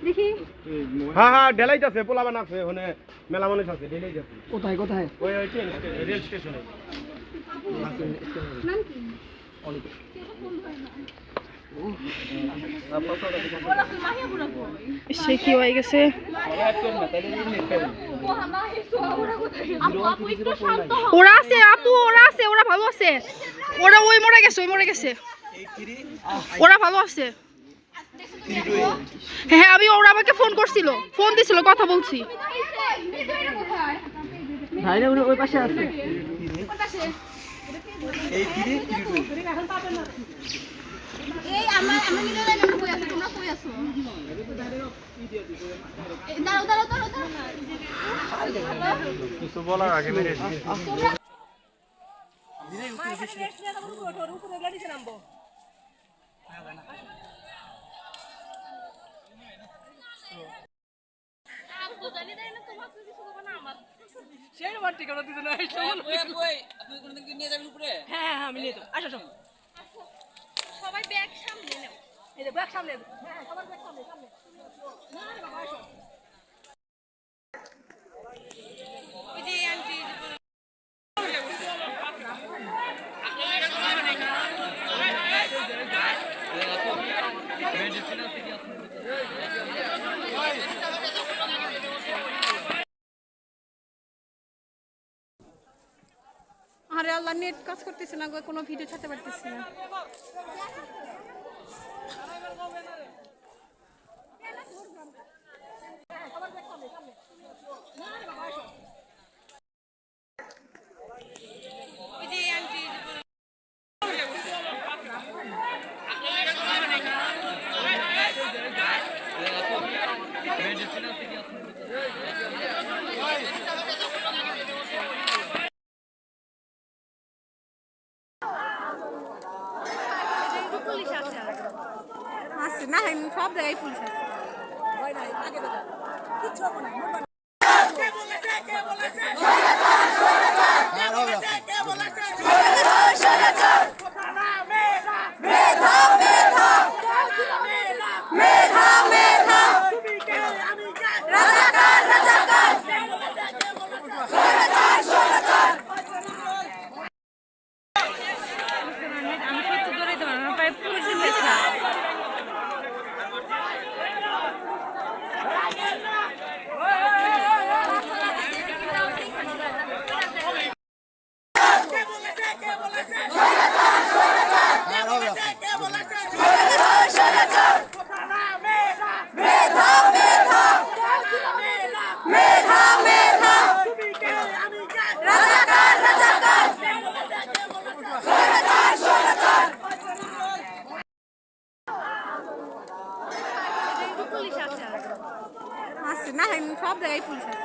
দেখি হ্যাঁ হ্যাঁ ডেলাইতেছে পোলাবান আছে ওখানে মেলা মানুষ আছে ডেলাইতেছে কোথায় কোথায় ওই ওই রেল স্টেশনে নাম কি সে কি হয়ে গেছে ওরা আছে আপু ওরা আছে ওরা ভালো আছে ওরা ওই মরে গেছে ওরা ভালো আছে হ্যাঁ আমি ওরা আমাকে ফোন দিছিল কথা বলছি ভাইরা ওই পাশে আছে এই আমরা নিজে লাইনে কই আছি তোমরা কই আছো দাঁড়াও কিছু বলার আগে মেরে আমি নিয়ে তো আসো সবাই ব্যাগ সামনে নাও এই যে ব্যাগ সামনে হ্যাঁ সবার ব্যাগ সামনে না বাবা আসো ওই যে আন্টি আরে আল্লাহ নেট কাজ করতেছে না কোনো ভিডিও ছাড়তে পারতেছি না ওই যে আন্টি পুলিশ আছে না সব জায়গায় পুলিশ আছে পুলিশ আছে না সব জায়গায় পুলিশ আছে